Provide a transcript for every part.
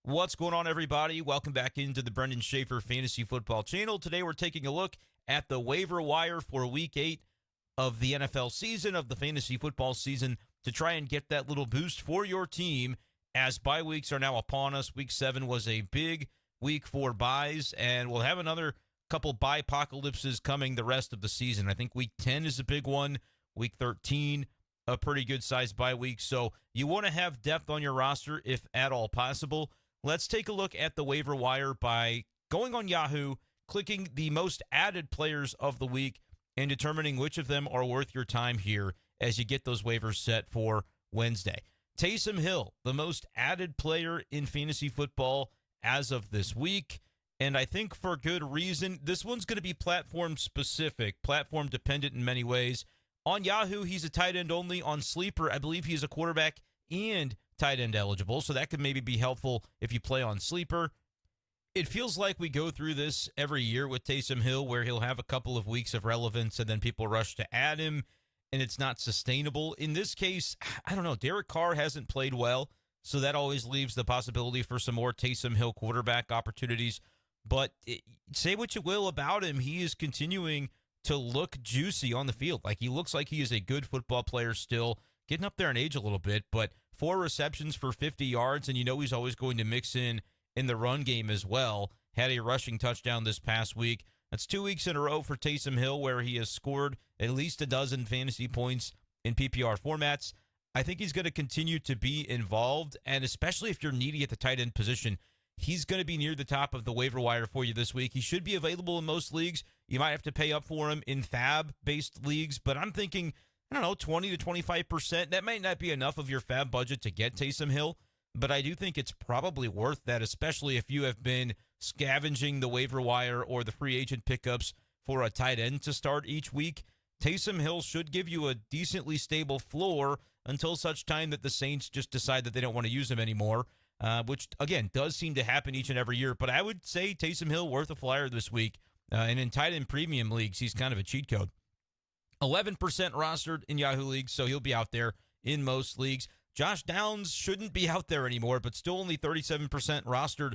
What's going on, everybody? Welcome back into the Brenden Schaeffer Fantasy Football Channel. Today we're taking a look at the waiver wire for Week 8 of the NFL season, of the fantasy football season, to try and get that little boost for your team as bye weeks are now upon us. Week 7 was a big week for buys, and we'll have another couple bye apocalypses coming the rest of the season. I think Week 10 is a big one. Week 13, a pretty good-sized bye week. So you want to have depth on your roster if at all possible. Let's take a look at the waiver wire by going on Yahoo, clicking the most added players of the week, and determining which of them are worth your time here as you get those waivers set for Wednesday. Taysom Hill, the most added player in fantasy football as of this week, and I think for good reason. This one's going to be platform-specific, platform-dependent in many ways. On Yahoo, he's a tight end only. On Sleeper, I believe he's a quarterback and tight end eligible, so that could maybe be helpful if you play on Sleeper. It feels like we go through this every year with Taysom Hill, where he'll have a couple of weeks of relevance and then people rush to add him, and it's not sustainable. In this case, I don't know, Derek Carr hasn't played well, so that always leaves the possibility for some more Taysom Hill quarterback opportunities. But say what you will about him, he is continuing to look juicy on the field. Like, he looks like he is a good football player still, getting up there in age a little bit, but 4 receptions for 50 yards, and you know he's always going to mix in the run game as well. Had a rushing touchdown this past week. That's 2 weeks in a row for Taysom Hill where he has scored at least a dozen fantasy points in PPR formats. I think he's going to continue to be involved, and especially if you're needy at the tight end position, he's going to be near the top of the waiver wire for you this week. He should be available in most leagues. You might have to pay up for him in fab-based leagues, but I'm thinking, I don't know, 20 to 25%. That might not be enough of your fab budget to get Taysom Hill, but I do think it's probably worth that, especially if you have been scavenging the waiver wire or the free agent pickups for a tight end to start each week. Taysom Hill should give you a decently stable floor until such time that the Saints just decide that they don't want to use him anymore, which, again, does seem to happen each and every year. But I would say Taysom Hill worth a flyer this week, and in tight end premium leagues, he's kind of a cheat code. 11% rostered in Yahoo leagues, so he'll be out there in most leagues. Josh Downs shouldn't be out there anymore, but still only 37% rostered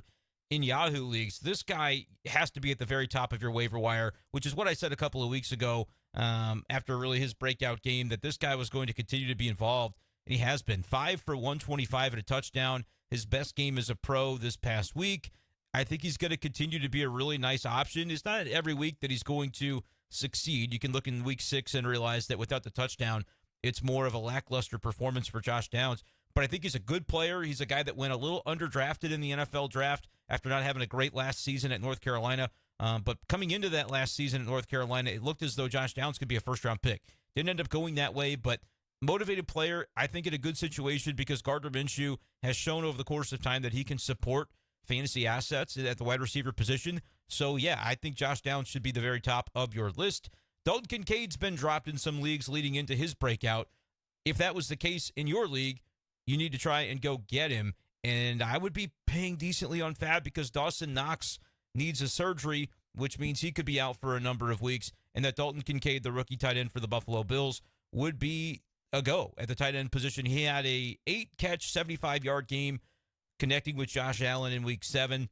in Yahoo leagues. This guy has to be at the very top of your waiver wire, which is what I said a couple of weeks ago after really his breakout game, that this guy was going to continue to be involved, and he has been. 5 for 125 and a touchdown. His best game as a pro this past week. I think he's going to continue to be a really nice option. It's not every week that he's going to succeed. You can look in week 6 and realize that without the touchdown, it's more of a lackluster performance for Josh Downs. But I think he's a good player. He's a guy that went a little underdrafted in the NFL draft after not having a great last season at North Carolina. But coming into that last season at North Carolina, it looked as though Josh Downs could be a first-round pick. Didn't end up going that way, but motivated player, I think, in a good situation because Gardner Minshew has shown over the course of time that he can support fantasy assets at the wide receiver position. So, yeah, I think Josh Downs should be the very top of your list. Dalton Kincaid's been dropped in some leagues leading into his breakout. If that was the case in your league, you need to try and go get him. And I would be paying decently on fab because Dawson Knox needs a surgery, which means he could be out for a number of weeks. And that Dalton Kincaid, the rookie tight end for the Buffalo Bills, would be a go at the tight end position. He had a 8-catch, 75-yard game connecting with Josh Allen in week 7.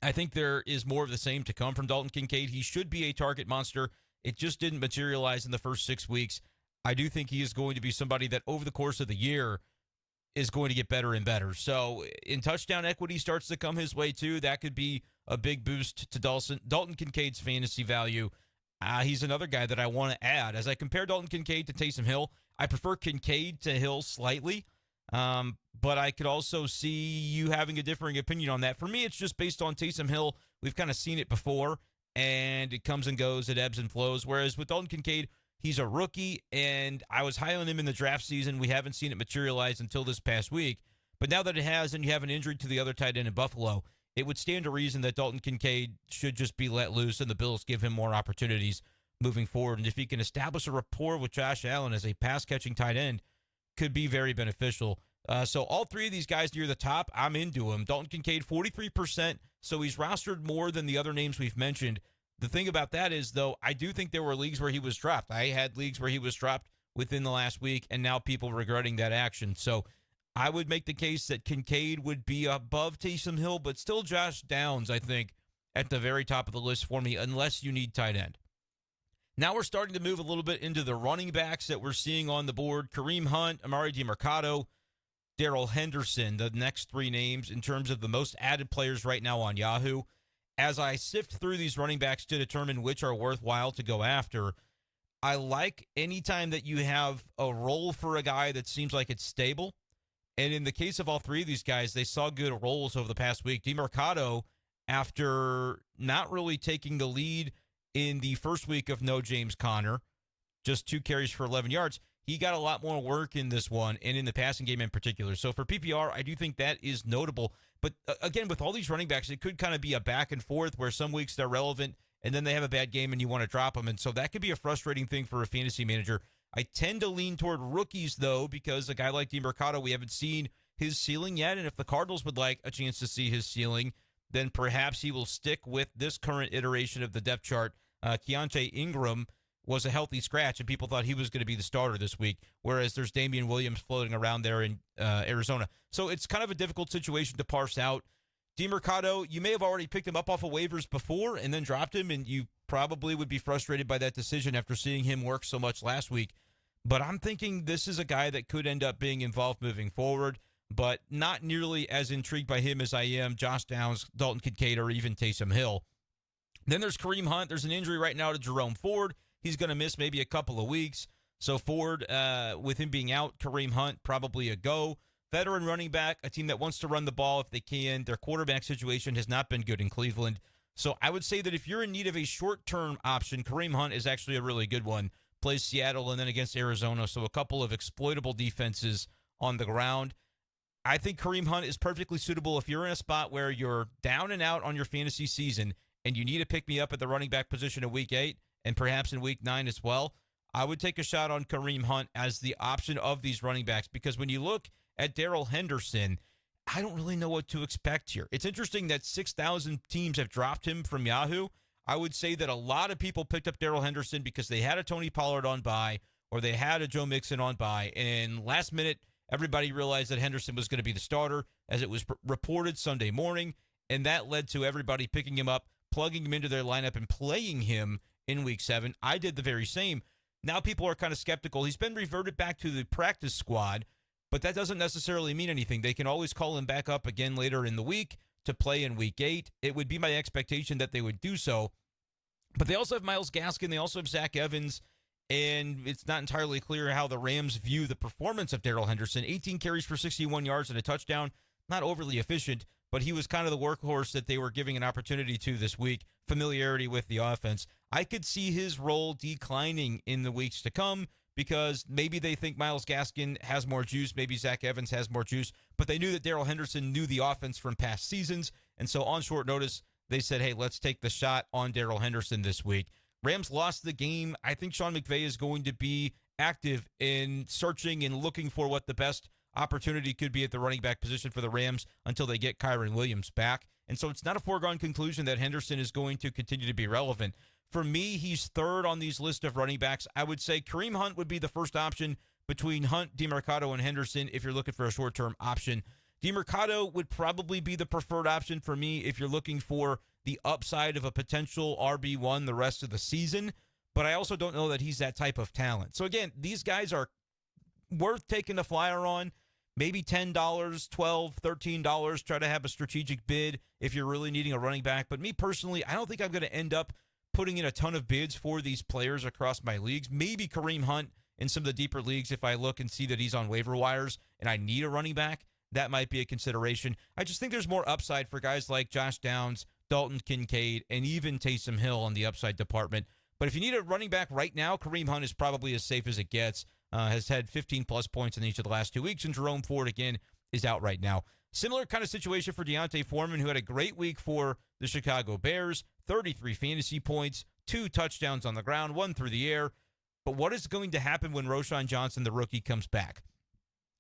I think there is more of the same to come from Dalton Kincaid. He should be a target monster. It just didn't materialize in the first 6 weeks. I do think he is going to be somebody that over the course of the year is going to get better and better. So in touchdown equity starts to come his way too. That could be a big boost to Dalton Kincaid's fantasy value. He's another guy that I want to add. As I compare Dalton Kincaid to Taysom Hill, I prefer Kincaid to Hill slightly. But I could also see you having a differing opinion on that. For me, it's just based on Taysom Hill. We've kind of seen it before, and it comes and goes, it ebbs and flows. Whereas with Dalton Kincaid, he's a rookie, and I was high on him in the draft season. We haven't seen it materialize until this past week. But now that it has, and you have an injury to the other tight end in Buffalo, it would stand to reason that Dalton Kincaid should just be let loose, and the Bills give him more opportunities moving forward. And if he can establish a rapport with Josh Allen as a pass-catching tight end, could be very beneficial. So all three of these guys near the top, I'm into him. Dalton Kincaid, 43%, so he's rostered more than the other names we've mentioned. The thing about that is, though, I do think there were leagues where he was dropped. I had leagues where he was dropped within the last week, and now people regretting that action. So I would make the case that Kincaid would be above Taysom Hill, but still Josh Downs, I think, at the very top of the list for me, unless you need tight end. Now we're starting to move a little bit into the running backs that we're seeing on the board. Kareem Hunt, Emari Demercado, Darrell Henderson, the next three names in terms of the most added players right now on Yahoo. As I sift through these running backs to determine which are worthwhile to go after, I like anytime that you have a role for a guy that seems like it's stable. And in the case of all three of these guys, they saw good roles over the past week. Demercado, after not really taking the lead in the first week of no James Conner, just 2 carries for 11 yards, he got a lot more work in this one and in the passing game in particular. So for PPR, I do think that is notable. But again, with all these running backs, it could kind of be a back and forth where some weeks they're relevant and then they have a bad game and you want to drop them. And so that could be a frustrating thing for a fantasy manager. I tend to lean toward rookies, though, because a guy like Demercado, we haven't seen his ceiling yet. And if the Cardinals would like a chance to see his ceiling, then perhaps he will stick with this current iteration of the depth chart. Keontae Ingram was a healthy scratch, and people thought he was going to be the starter this week, whereas there's Damian Williams floating around there in Arizona. So it's kind of a difficult situation to parse out. Demercado, you may have already picked him up off of waivers before and then dropped him, and you probably would be frustrated by that decision after seeing him work so much last week. But I'm thinking this is a guy that could end up being involved moving forward, but not nearly as intrigued by him as I am Josh Downs, Dalton Kincaid, or even Taysom Hill. Then there's Kareem Hunt. There's an injury right now to Jerome Ford. He's going to miss maybe a couple of weeks. So Ford, with him being out, Kareem Hunt probably a go. Veteran running back, a team that wants to run the ball if they can. Their quarterback situation has not been good in Cleveland. So I would say that if you're in need of a short-term option, Kareem Hunt is actually a really good one. Plays Seattle and then against Arizona, so a couple of exploitable defenses on the ground. I think Kareem Hunt is perfectly suitable if you're in a spot where you're down and out on your fantasy season and you need to pick me up at the running back position in Week 8 and perhaps in Week 9 as well. I would take a shot on Kareem Hunt as the option of these running backs because when you look at Darrell Henderson, I don't really know what to expect here. It's interesting that 6,000 teams have dropped him from Yahoo. I would say that a lot of people picked up Darrell Henderson because they had a Tony Pollard on bye or they had a Joe Mixon on bye, and last minute, everybody realized that Henderson was going to be the starter as it was reported Sunday morning, and that led to everybody picking him up, plugging him into their lineup, and playing him in Week 7. I did the very same. Now people are kind of skeptical. He's been reverted back to the practice squad, but that doesn't necessarily mean anything. They can always call him back up again later in the week to play in Week 8. It would be my expectation that they would do so. But they also have Myles Gaskin. They also have Zach Evans. And it's not entirely clear how the Rams view the performance of Darrell Henderson. 18 carries for 61 yards and a touchdown. Not overly efficient, but he was kind of the workhorse that they were giving an opportunity to this week. Familiarity with the offense. I could see his role declining in the weeks to come because maybe they think Myles Gaskin has more juice. Maybe Zach Evans has more juice. But they knew that Darrell Henderson knew the offense from past seasons. And so on short notice, they said, hey, let's take the shot on Darrell Henderson this week. Rams lost the game. I think Sean McVay is going to be active in searching and looking for what the best opportunity could be at the running back position for the Rams until they get Kyren Williams back. And so it's not a foregone conclusion that Henderson is going to continue to be relevant. For me, he's third on these list of running backs. I would say Kareem Hunt would be the first option between Hunt, Demercado, and Henderson if you're looking for a short-term option. Demercado would probably be the preferred option for me if you're looking for the upside of a potential RB1 the rest of the season, but I also don't know that he's that type of talent. So again, these guys are worth taking a flyer on, maybe $10, $12, $13, try to have a strategic bid if you're really needing a running back. But me personally, I don't think I'm going to end up putting in a ton of bids for these players across my leagues. Maybe Kareem Hunt in some of the deeper leagues if I look and see that he's on waiver wires and I need a running back. That might be a consideration. I just think there's more upside for guys like Josh Downs, Dalton Kincaid, and even Taysom Hill on the upside department. But if you need a running back right now, Kareem Hunt is probably as safe as it gets. Has had 15-plus points in each of the last 2 weeks, and Jerome Ford, again, is out right now. Similar kind of situation for D'Onta Foreman, who had a great week for the Chicago Bears, 33 fantasy points, 2 touchdowns on the ground, 1 through the air. But what is going to happen when Roschon Johnson, the rookie, comes back?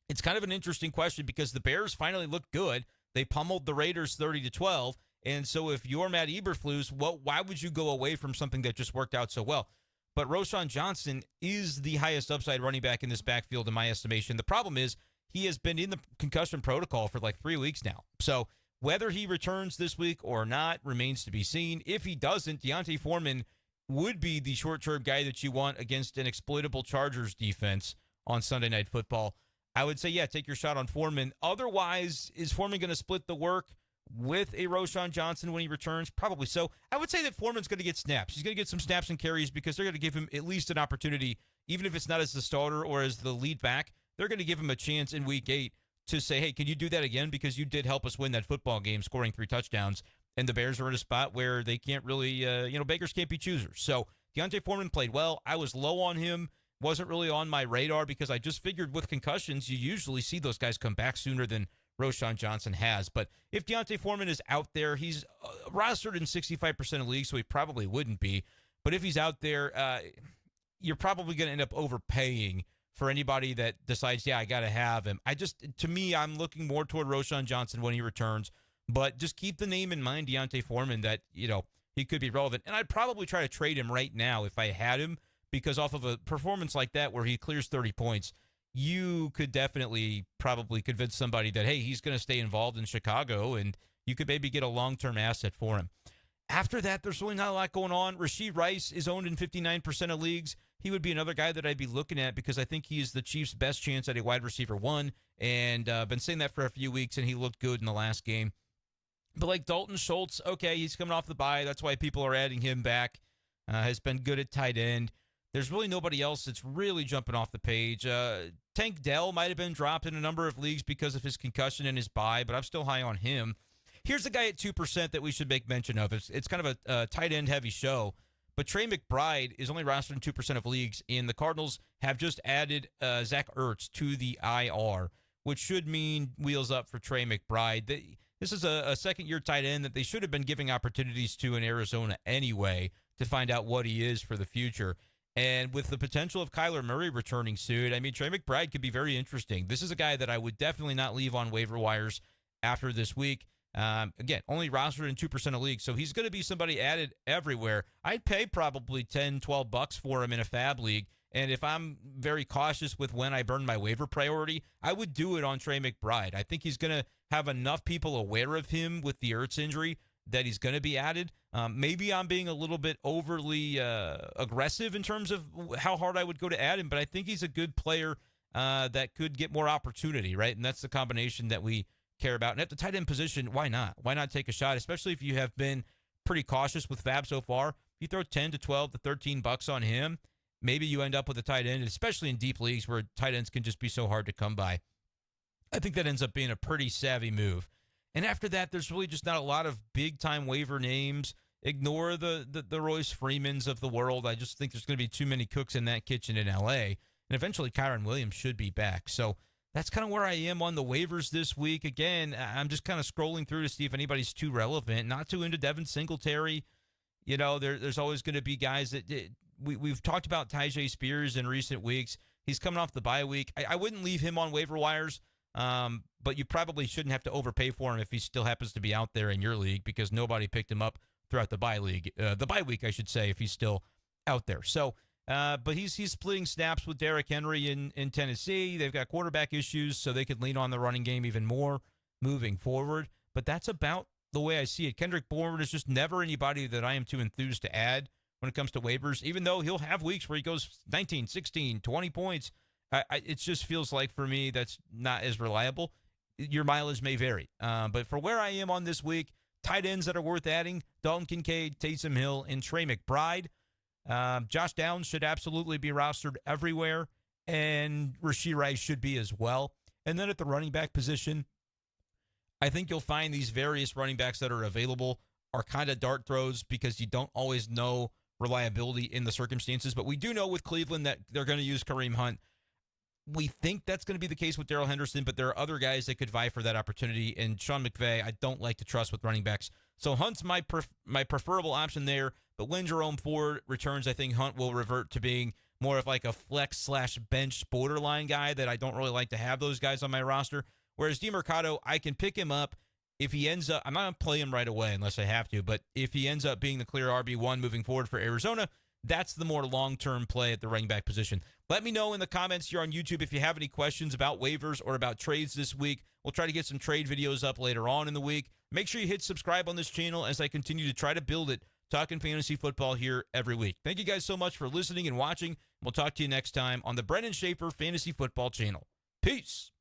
It's kind of an interesting question because the Bears finally looked good. They pummeled the Raiders 30-12. And so if you're Matt Eberflus, why would you go away from something that just worked out so well? But Roschon Johnson is the highest upside running back in this backfield in my estimation. The problem is he has been in the concussion protocol for like 3 weeks now. So whether he returns this week or not remains to be seen. If he doesn't, D'Onta Foreman would be the short-term guy that you want against an exploitable Chargers defense on Sunday Night Football. I would say, yeah, take your shot on Foreman. Otherwise, is Foreman going to split the work with a Roschon Johnson when he returns? Probably so. I would say that Foreman's going to get snaps. He's going to get some snaps and carries because they're going to give him at least an opportunity, even if it's not as the starter or as the lead back. They're going to give him a chance in Week 8 to say, hey, can you do that again? Because you did help us win that football game, scoring 3 touchdowns. And the Bears are in a spot where they can't really, beggars can't be choosers. So D'Onta Foreman played well. I was low on him. Wasn't really on my radar because I just figured with concussions, you usually see those guys come back sooner than Roschon Johnson has. But if D'Onta Foreman is out there, he's rostered in 65% of leagues, so he probably wouldn't be. But if he's out there, you're probably going to end up overpaying for anybody that decides, yeah, I got to have him. To me, I'm looking more toward Roschon Johnson when he returns. But just keep the name in mind, D'Onta Foreman, that, he could be relevant. And I'd probably try to trade him right now if I had him, because off of a performance like that where he clears 30 points, you could definitely probably convince somebody that, hey, he's going to stay involved in Chicago, and you could maybe get a long-term asset for him. After that, there's really not a lot going on. Rashee Rice is owned in 59% of leagues. He would be another guy that I'd be looking at because I think he is the Chiefs' best chance at a wide receiver 1, and been saying that for a few weeks, and he looked good in the last game. But like Dalton Schultz, okay, he's coming off the bye. That's why people are adding him back. Has been good at tight end. There's really nobody else that's really jumping off the page. Tank Dell might have been dropped in a number of leagues because of his concussion and his bye, but I'm still high on him. Here's a guy at 2% that we should make mention of. It's kind of a tight end heavy show, but Trey McBride is only rostered in 2% of leagues, and the Cardinals have just added Zach Ertz to the IR, which should mean wheels up for Trey McBride. This is a second-year tight end that they should have been giving opportunities to in Arizona anyway to find out what he is for the future. And with the potential of Kyler Murray returning soon, I mean, Trey McBride could be very interesting. This is a guy that I would definitely not leave on waiver wires after this week. Again, only rostered in 2% of leagues, so he's going to be somebody added everywhere. I'd pay probably $10, $12 for him in a fab league, and if I'm very cautious with when I burn my waiver priority, I would do it on Trey McBride. I think he's going to have enough people aware of him with the Ertz injury that he's going to be added. Maybe I'm being a little bit overly aggressive in terms of how hard I would go to add him, but I think he's a good player that could get more opportunity, right? And that's the combination that we care about. And at the tight end position, why not? Why not take a shot, especially if you have been pretty cautious with Fab so far? If you throw 10 to 12 to 13 bucks on him, maybe you end up with a tight end, especially in deep leagues where tight ends can just be so hard to come by. I think that ends up being a pretty savvy move. And after that, there's really just not a lot of big-time waiver names. Ignore the Royce Freemans of the world. I just think there's going to be too many cooks in that kitchen in L.A., and eventually Kyron Williams should be back. So that's kind of where I am on the waivers this week. Again, I'm just kind of scrolling through to see if anybody's too relevant. Not too into Devin Singletary. There's always going to be guys that we've talked about Tyjae Spears in recent weeks. He's coming off the bye week. I wouldn't leave him on waiver wires. But you probably shouldn't have to overpay for him if he still happens to be out there in your league because nobody picked him up throughout the bye week, I should say, if he's still out there. So, but he's splitting snaps with Derrick Henry in Tennessee. They've got quarterback issues, so they could lean on the running game even more moving forward. But that's about the way I see it. Kendrick Bourne is just never anybody that I am too enthused to add when it comes to waivers, even though he'll have weeks where he goes 19, 16, 20 points. It just feels like for me that's not as reliable. Your mileage may vary. But for where I am on this week, tight ends that are worth adding, Dalton Kincaid, Taysom Hill, and Trey McBride. Josh Downs should absolutely be rostered everywhere, and Rashee Rice should be as well. And then at the running back position, I think you'll find these various running backs that are available are kind of dart throws because you don't always know reliability in the circumstances. But we do know with Cleveland that they're going to use Kareem Hunt. We think that's going to be the case with Darrell Henderson, but there are other guys that could vie for that opportunity. And Sean McVay, I don't like to trust with running backs. So Hunt's my preferable option there. But when Jerome Ford returns, I think Hunt will revert to being more of like a flex/bench borderline guy that I don't really like to have those guys on my roster. Whereas Demercado, I can pick him up if he ends up, I'm not going to play him right away unless I have to, but if he ends up being the clear RB1 moving forward for Arizona, That's the more long-term play at the running back position. Let me know in the comments here on YouTube if you have any questions about waivers or about trades this week. We'll try to get some trade videos up later on in the week. Make sure you hit subscribe on this channel as I continue to try to build it, talking fantasy football here every week. Thank you guys so much for listening and watching. We'll talk to you next time on the Brenden Schaeffer Fantasy Football channel. Peace.